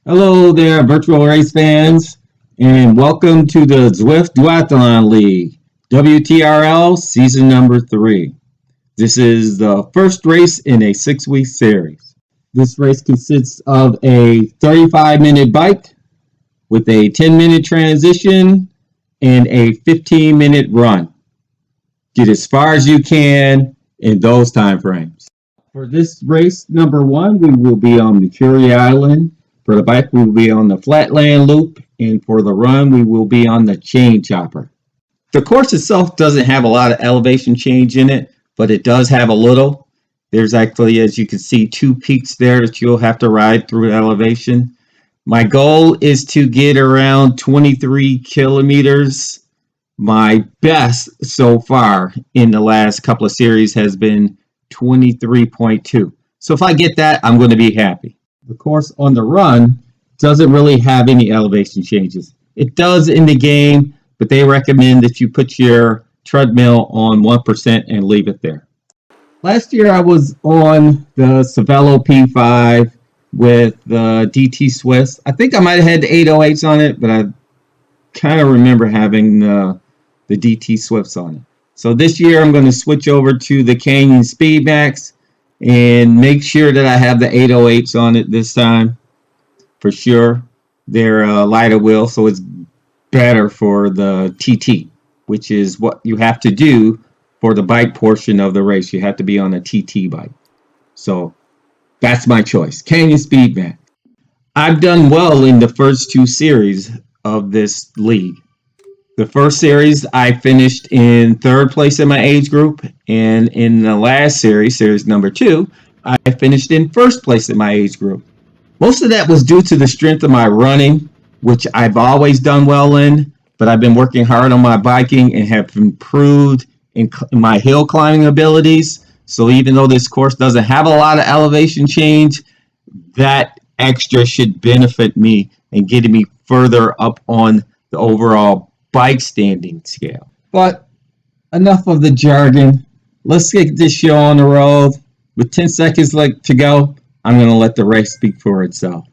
Hello there, virtual race fans, and welcome to the Zwift Duathlon League, WTRL Season Number 3. This is the first race in a 6-week series. This race consists of a 35-minute bike with a 10-minute transition and a 15-minute run. Get as far as you can in those time frames. For this race, number 1, we will be on Mercury Island. For the bike, we will be on the Flatland Loop, and for the run, we will be on the Chain Chopper. The course itself doesn't have a lot of elevation change in it, but it does have a little. There's actually, as you can see, 2 peaks there that you'll have to ride through elevation. My goal is to get around 23 kilometers. My best so far in the last couple of series has been 23.2. So if I get that, I'm going to be happy. The course on the run doesn't really have any elevation changes. It does in the game, but they recommend that you put your treadmill on 1% and leave it there. Last year I was on the Cervelo P5 with the DT Swiss. I think I might have had the 808s on it, but I kind of remember having the DT Swifts on it. So this year I'm going to switch over to the Canyon Speedmax and make sure that I have the 808s on it this time for sure. They're lighter wheel, so it's better for the TT, which is what you have to do for the bike portion of the race. You have to be on a TT bike. So that's my choice. Canyon Speedmax. I've done well in the first 2 series of this league. The first series, I finished in 3rd place in my age group, and in the last series, series number 2, I finished in 1st place in my age group. Most of that was due to the strength of my running, which I've always done well in, but I've been working hard on my biking and have improved in my hill climbing abilities. So even though this course doesn't have a lot of elevation change, that extra should benefit me and getting me further up on the overall bike standing scale. But enough of the jargon. Let's get this show on the road. With 10 seconds left to go, I'm going to let the race speak for itself.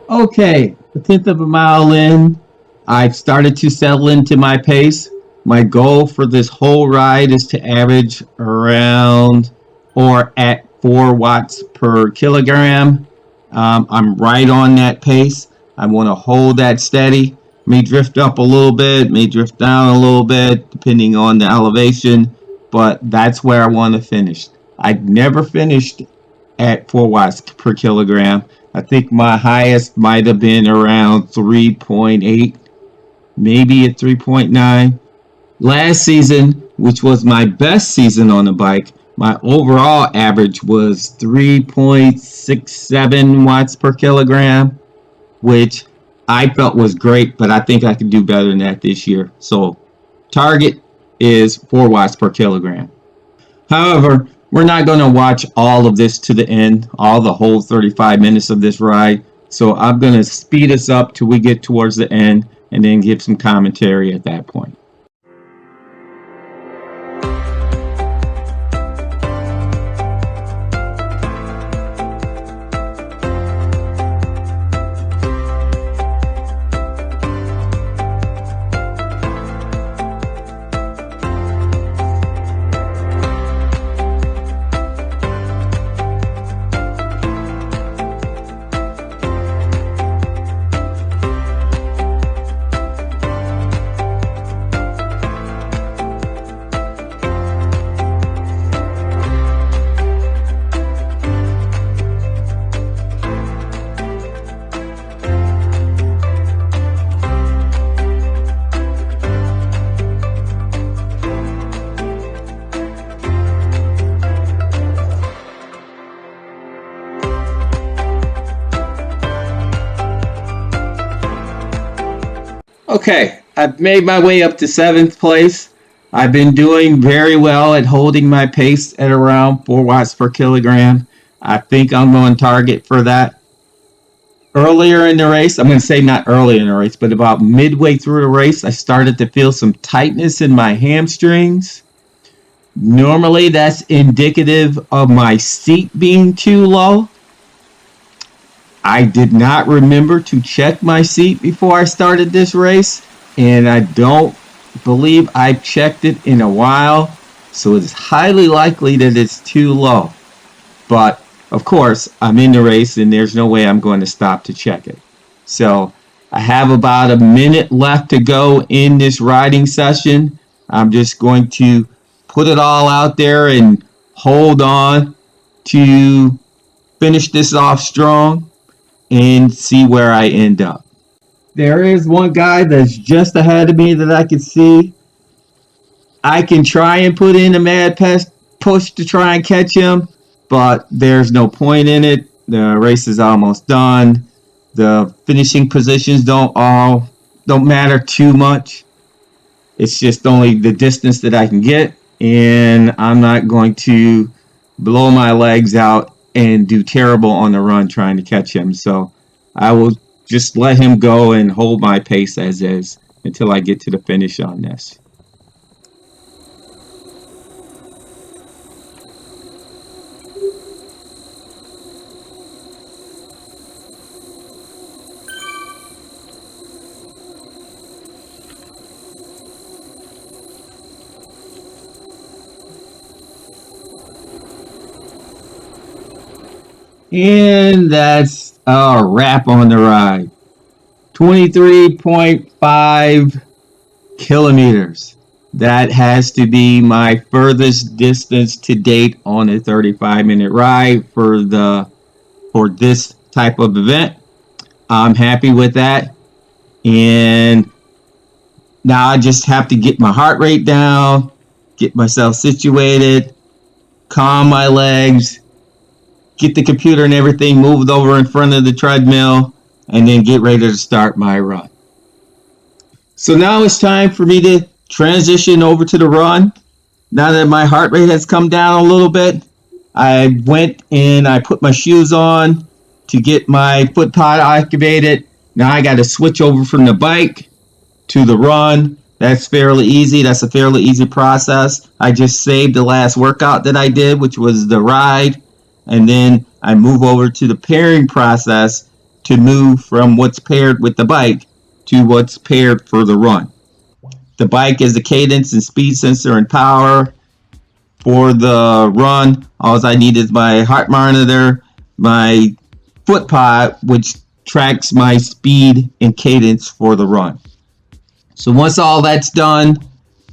Okay, a 10th of a mile in, I've started to settle into my pace. My goal for this whole ride is to average around or at 4 watts per kilogram. I'm right on that pace. I want to hold that steady. May drift up a little bit, may drift down a little bit, depending on the elevation, but that's where I want to finish. I never finished at 4 watts per kilogram. I think my highest might have been around 3.8, maybe at 3.9. Last season, which was my best season on the bike, my overall average was 3.67 watts per kilogram, which I felt was great, but I think I could do better than that this year. So target is 4 watts per kilogram. However, we're not going to watch all of this to the end, all the whole 35 minutes of this ride. So I'm going to speed us up till we get towards the end and then give some commentary at that point. Okay, I've made my way up to 7th place. I've been doing very well at holding my pace at around 4 watts per kilogram. I think I'm on target for that. Earlier in the race, I'm going to say not early in the race, but about midway through the race, I started to feel some tightness in my hamstrings. Normally, that's indicative of my seat being too low. I did not remember to check my seat before I started this race, and I don't believe I've checked it in a while, so it's highly likely that it's too low. But, of course, I'm in the race, and there's no way I'm going to stop to check it. So, I have about a minute left to go in this riding session. I'm just going to put it all out there and hold on to finish this off strong and see where I end up. There is one guy that's just ahead of me that I can see. I can try and put in a mad push to try and catch him, but there's no point in it. The race is almost done. The finishing positions don't matter too much. It's just only the distance that I can get, and I'm not going to blow my legs out and do terrible on the run trying to catch him. So I will just let him go and hold my pace as is until I get to the finish on this. And that's a wrap on the ride. 23.5 kilometers. That has to be my furthest distance to date on a 35-minute ride for this type of event. I'm happy with that. And now I just have to get my heart rate down, get myself situated, calm my legs, get the computer and everything moved over in front of the treadmill, and then get ready to start my run. So now it's time for me to transition over to the run. Now that my heart rate has come down a little bit, I went and I put my shoes on to get my foot pod activated. Now I got to switch over from the bike to the run. That's fairly easy. That's a fairly easy process. I just saved the last workout that I did, which was the ride. And then I move over to the pairing process to move from what's paired with the bike to what's paired for the run. The bike is the cadence and speed sensor and power. For the run, all I need is my heart monitor, my foot pod, which tracks my speed and cadence for the run. So once all that's done,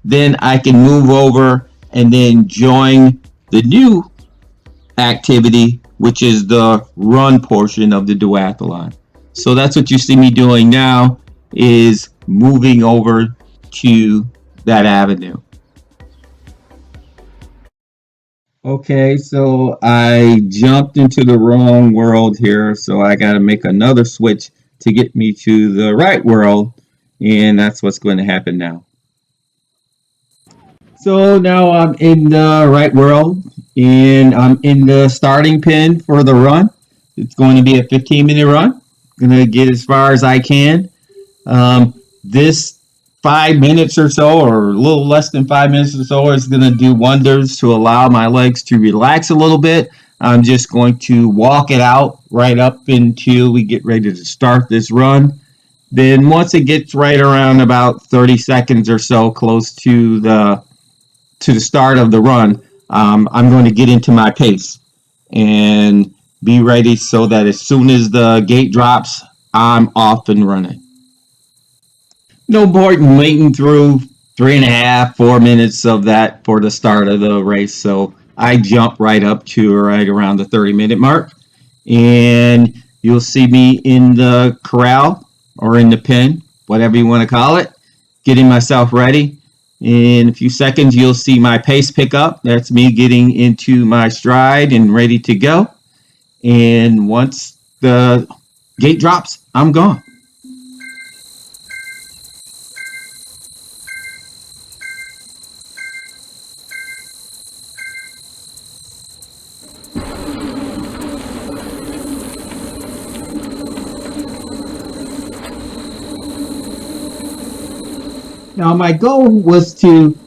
then I can move over and then join the new activity, which is the run portion of the duathlon. So that's what you see me doing now, is moving over to that avenue. Okay, so I jumped into the wrong world here, so I got to make another switch to get me to the right world, and that's what's going to happen now. So now I'm in the right world and I'm in the starting pin for the run. It's going to be a 15-minute run. Going to get as far as I can. This 5 minutes or so, or a little less than 5 minutes or so, is going to do wonders to allow my legs to relax a little bit. I'm just going to walk it out right up until we get ready to start this run. Then once it gets right around about 30 seconds or so, close to the start of the run, I'm going to get into my pace and be ready so that as soon as the gate drops, I'm off and running. No point in waiting through 3.5, 4 minutes of that for the start of the race. So I jump right up to right around the 30-minute mark. And you'll see me in the corral or in the pen, whatever you want to call it, getting myself ready. In a few seconds, you'll see my pace pick up. That's me getting into my stride and ready to go. And once the gate drops, I'm gone. Now, my goal was to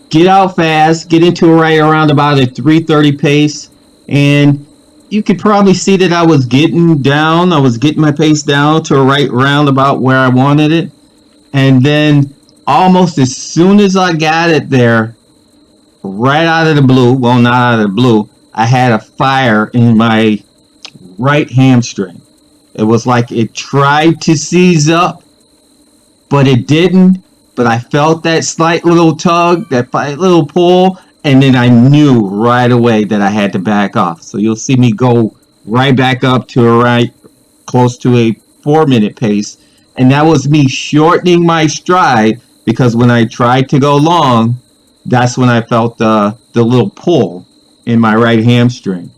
get out fast, get into it right around about a 3:30 pace, and you could probably see that I was getting down. I was getting my pace down to right around about where I wanted it, and then almost as soon as I got it there, right out of the blue, well, not out of the blue, I had a fire in my right hamstring. It was like it tried to seize up, but it didn't. But I felt that slight little tug, that slight little pull, and then I knew right away that I had to back off. So you'll see me go right back up to a right close to a 4 minute pace. And that was me shortening my stride because when I tried to go long, that's when I felt the little pull in my right hamstring.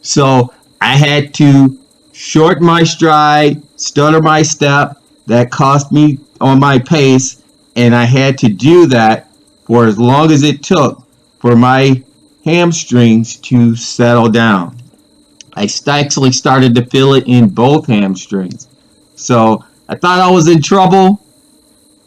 So I had to shorten my stride, stutter my step. That cost me on my pace, and I had to do that for as long as it took for my hamstrings to settle down. I actually started to feel it in both hamstrings. So I thought I was in trouble.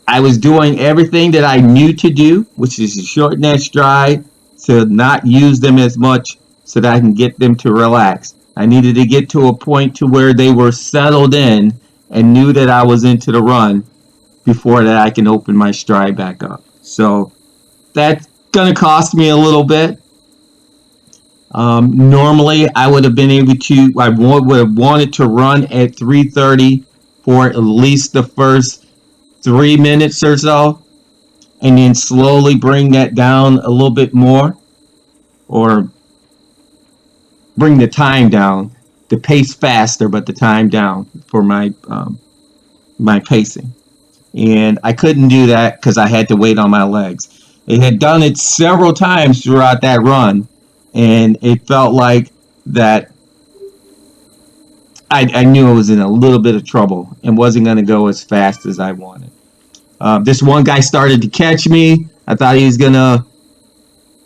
I was doing everything that I knew to do, which is to shorten that stride, to not use them as much so that I can get them to relax. I needed to get to a point to where they were settled in and knew that I was into the run before that I can open my stride back up. So that's going to cost me a little bit. Normally, I would have been able to, I would have wanted to run at 3:30 for at least the first 3 minutes or so, and then slowly bring that down a little bit more, or bring the time down, the pace faster, but the time down for my pacing. And I couldn't do that because I had to wait on my legs. It had done it several times throughout that run, and it felt like that I knew I was in a little bit of trouble and wasn't going to go as fast as I wanted. This one guy started to catch me. I thought he was going to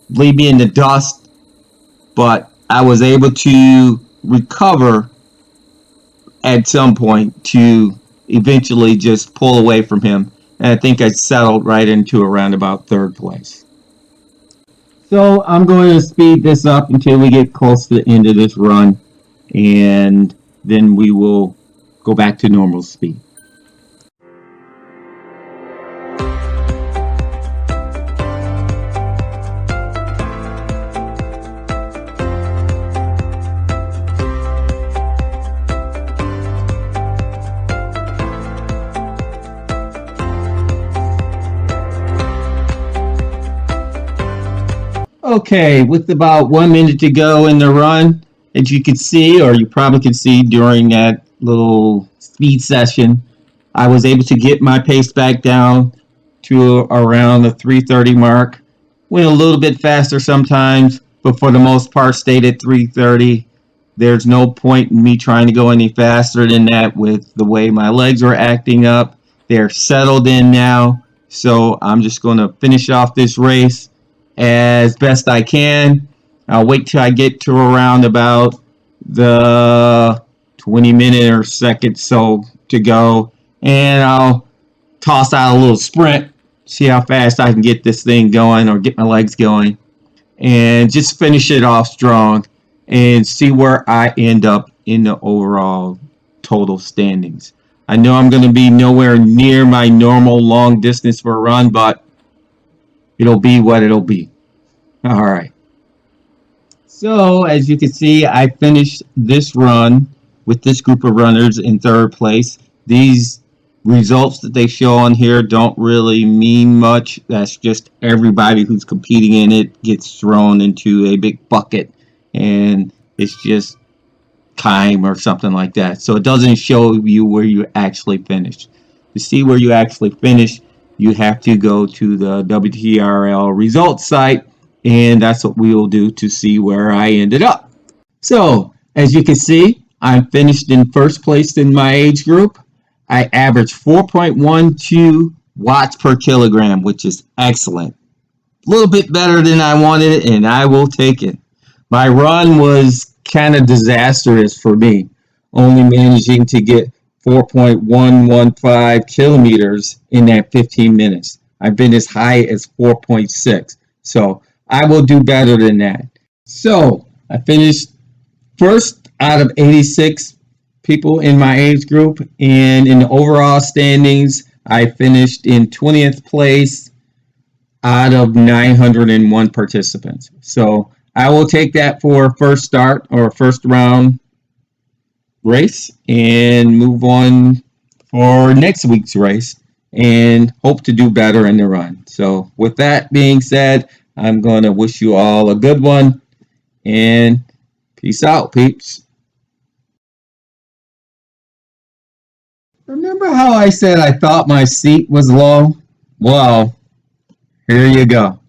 leave me in the dust, but I was able to recover at some point to eventually just pull away from him. And I think I settled right into around about third place. So I'm going to speed this up until we get close to the end of this run, and then we will go back to normal speed. Okay, with about 1 minute to go in the run, as you can see, or you probably can see during that little speed session, I was able to get my pace back down to around the 3:30 mark. Went a little bit faster sometimes, but for the most part stayed at 3:30. There's no point in me trying to go any faster than that with the way my legs were acting up. They're settled in now, so I'm just going to finish off this race as best I can. I'll wait till I get to around about the 20-minute or second so to go, and I'll toss out a little sprint, see how fast I can get this thing going or get my legs going, and just finish it off strong and see where I end up in the overall total standings. I know I'm going to be nowhere near my normal long distance for a run, but it'll be what it'll be. All right. So, as you can see, I finished this run with this group of runners in third place. These results that they show on here don't really mean much. That's just everybody who's competing in it gets thrown into a big bucket, and it's just time or something like that. So it doesn't show you where you actually finished. To see where you actually finished, you have to go to the WTRL results site, and that's what we will do to see where I ended up. So, as you can see, I finished in first place in my age group. I averaged 4.12 watts per kilogram, which is excellent. A little bit better than I wanted, and I will take it. My run was kind of disastrous for me, only managing to get 4.115 kilometers in that 15 minutes. I've been as high as 4.6, so I will do better than that. So I finished first out of 86 people in my age group, and in the overall standings, I finished in 20th place out of 901 participants. So I will take that for first start or first round race and move on for next week's race and hope to do better in the run. So with that being said, I'm going to wish you all a good one and peace out, peeps. Remember how I said I thought my seat was low? Well, here you go.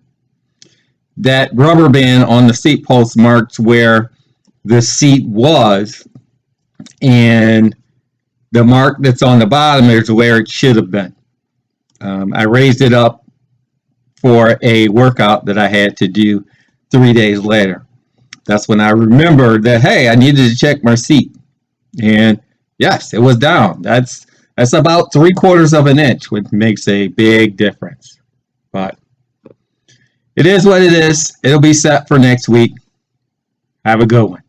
That rubber band on the seat post marks where the seat was, and the mark that's on the bottom is where it should have been. I raised it up for a workout that I had to do 3 days later. That's when I remembered that, hey, I needed to check my seat. And yes, it was down. That's about 3/4 of an inch, which makes a big difference. But it is what it is. It'll be set for next week. Have a good one.